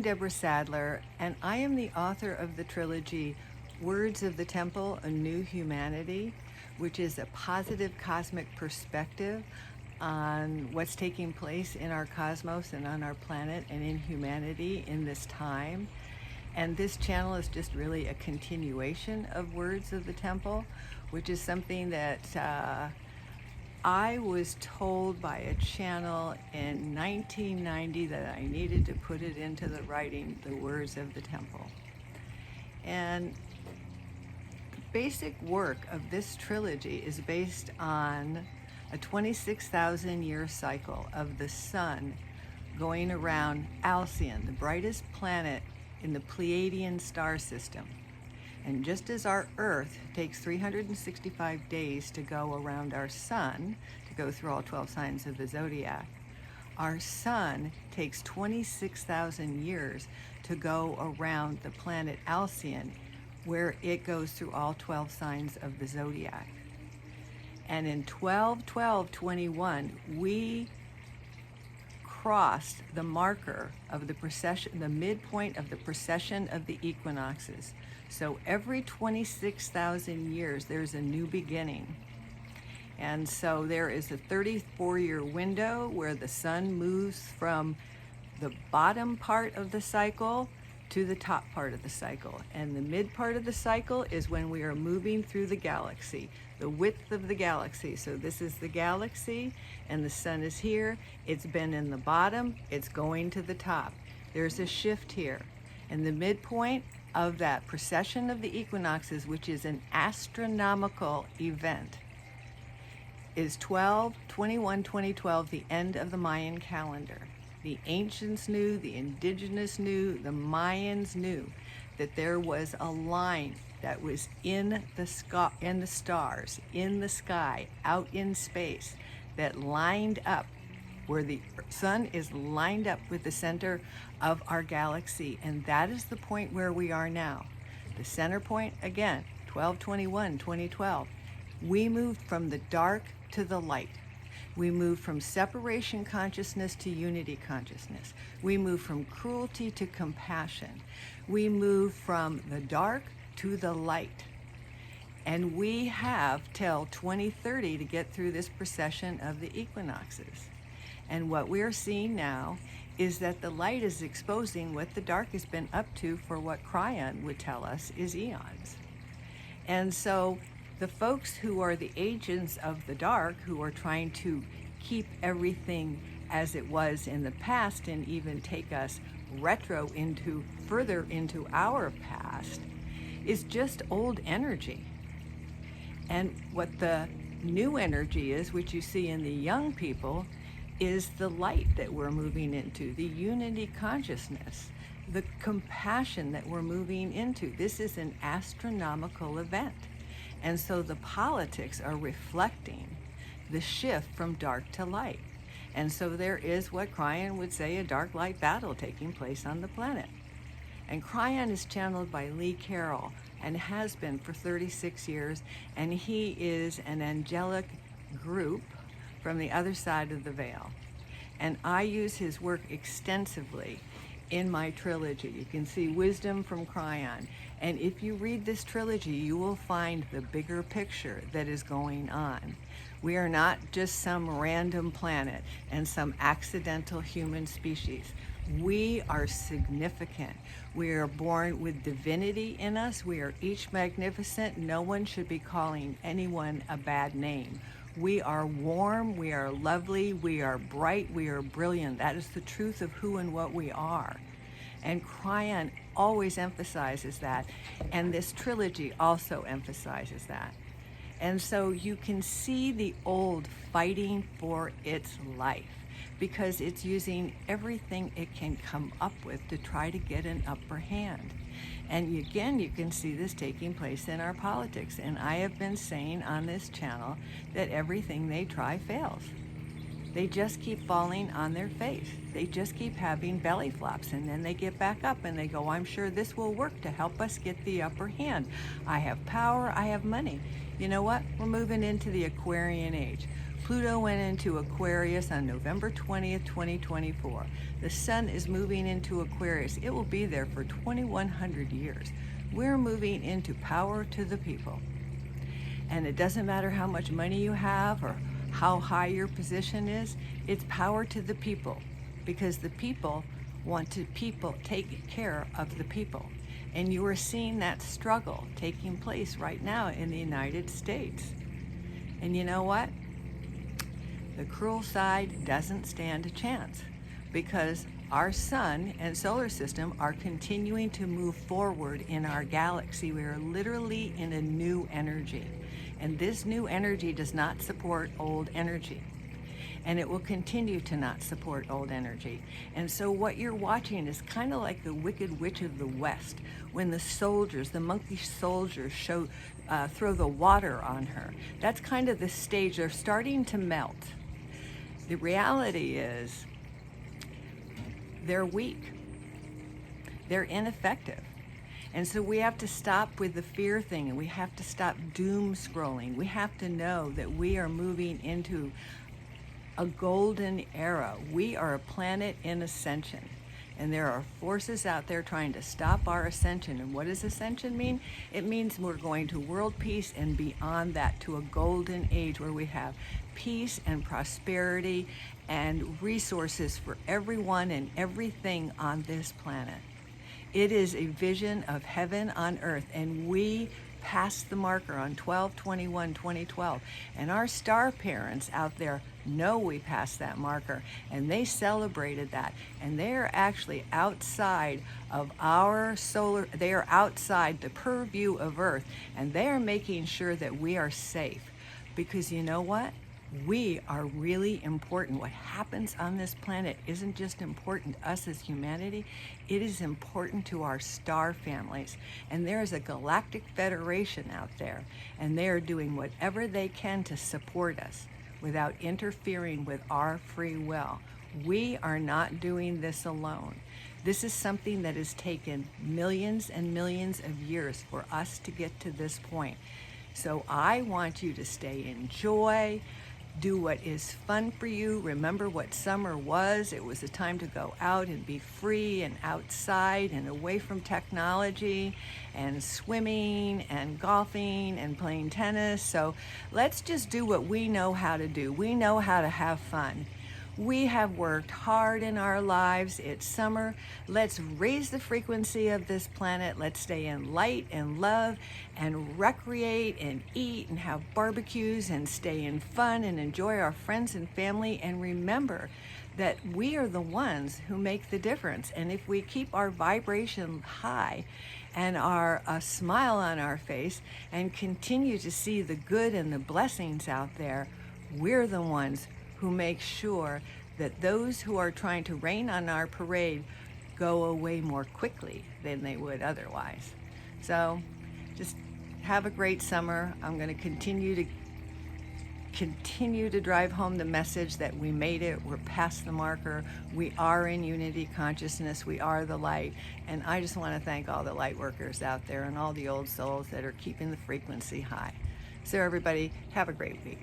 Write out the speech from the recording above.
Deborah Sadler, and I am the author of the trilogy Words of the Temple, A New Humanity, which is a positive cosmic perspective on what's taking place in our cosmos and on our planet and in humanity in this time. And this channel is just really a continuation of Words of the Temple, which is something that I was told by a channel in 1990 that I needed to put it into the writing, the Words of the Temple. And the basic work of this trilogy is based on a 26,000 year cycle of the sun going around Alcyon, the brightest planet in the Pleiadian star system. And just as our Earth takes 365 days to go around our sun, to go through all 12 signs of the zodiac, our sun takes 26,000 years to go around the planet Alcyon, where it goes through all 12 signs of the zodiac. And in 12-12-21, we crossed the marker of the precession, the midpoint of the precession of the equinoxes. So every 26,000 years, there's a new beginning. And so there is a 34-year window where the sun moves from the bottom part of the cycle to the top part of the cycle. And the mid part of the cycle is when we are moving through the galaxy, the width of the galaxy. So this is the galaxy, and the sun is here. It's been in the bottom, it's going to the top. There's a shift here. And the midpoint of that precession of the equinoxes, which is an astronomical event, is 12/21/2012, the end of the Mayan calendar. The ancients knew, the indigenous knew, the Mayans knew that there was a line that was in the stars, in the sky, out in space, that lined up where the sun is lined up with the center of our galaxy. And that is the point where we are now. The center point, again, 12/21/2012. We moved from the dark to the light. We moved from separation consciousness to unity consciousness. We moved from cruelty to compassion. We moved from the dark to the light. And we have till 2030 to get through this precession of the equinoxes. And what we're seeing now is that the light is exposing what the dark has been up to for what Cryon would tell us is eons. And so the folks who are the agents of the dark, who are trying to keep everything as it was in the past and even take us retro into further into our past, is just old energy. And what the new energy is, which you see in the young people, is the light that we're moving into, the unity consciousness, the compassion that we're moving into. This is an astronomical event. And so the politics are reflecting the shift from dark to light. And so there is what Cryon would say, a dark-light battle taking place on the planet. And Cryon is channeled by Lee Carroll and has been for 36 years. And he is an angelic group from the other side of the veil. And I use his work extensively in my trilogy. You can see wisdom from Cryon. And if you read this trilogy, you will find the bigger picture that is going on. We are not just some random planet and some accidental human species. We are significant. We are born with divinity in us. We are each magnificent. No one should be calling anyone a bad name. We are warm, we are lovely, we are bright, we are brilliant. That is the truth of who and what we are. And Cryon always emphasizes that, and this trilogy also emphasizes that. And so you can see the old fighting for its life, because it's using everything it can come up with to try to get an upper hand. And again, you can see this taking place in our politics. And I have been saying on this channel that everything they try fails. They just keep falling on their face. They just keep having belly flops, and then they get back up and they go, I'm sure this will work to help us get the upper hand. I have power, I have money. You know what? We're moving into the Aquarian age. Pluto went into Aquarius on November 20th, 2024. The sun is moving into Aquarius. It will be there for 2,100 years. We're moving into power to the people. And it doesn't matter how much money you have or how high your position is, it's power to the people, because the people want to take care of the people. And you are seeing that struggle taking place right now in the United States. And you know what? The cruel side doesn't stand a chance, because our sun and solar system are continuing to move forward in our galaxy. We are literally in a new energy. And this new energy does not support old energy. And it will continue to not support old energy. And so what you're watching is kind of like the Wicked Witch of the West, when the soldiers, the monkey soldiers, throw the water on her. That's kind of the stage. They're starting to melt. The reality is they're weak. They're ineffective. And so we have to stop with the fear thing, and we have to stop doom scrolling. We have to know that we are moving into a golden era. We are a planet in ascension, and there are forces out there trying to stop our ascension. And what does ascension mean? It means we're going to world peace and beyond that, to a golden age where we have peace and prosperity and resources for everyone and everything on this planet. It is a vision of heaven on earth, and we passed the marker on 12/21/2012, and our star parents out there know we passed that marker, and they celebrated that, and they are actually outside of our solar, they are outside the purview of earth, and they are making sure that we are safe, because you know what? We are really important. What happens on this planet isn't just important to us as humanity, it is important to our star families. And there is a galactic federation out there, and they are doing whatever they can to support us without interfering with our free will. We are not doing this alone. This is something that has taken millions and millions of years for us to get to this point. So I want you to stay in joy. Do what is fun for you. Remember what summer was. It was a time to go out and be free and outside and away from technology and swimming and golfing and playing tennis. So let's just do what we know how to do. We know how to have fun. We have worked hard in our lives. It's summer. Let's raise the frequency of this planet. Let's stay in light and love and recreate and eat and have barbecues and stay in fun and enjoy our friends and family. And remember that we are the ones who make the difference. And if we keep our vibration high and a smile on our face and continue to see the good and the blessings out there, we're the ones who make sure that those who are trying to rain on our parade go away more quickly than they would otherwise. So just have a great summer. I'm going to continue to drive home the message that we made it. We're past the marker. We are in unity consciousness. We are the light. And I just want to thank all the light workers out there and all the old souls that are keeping the frequency high. So everybody, have a great week.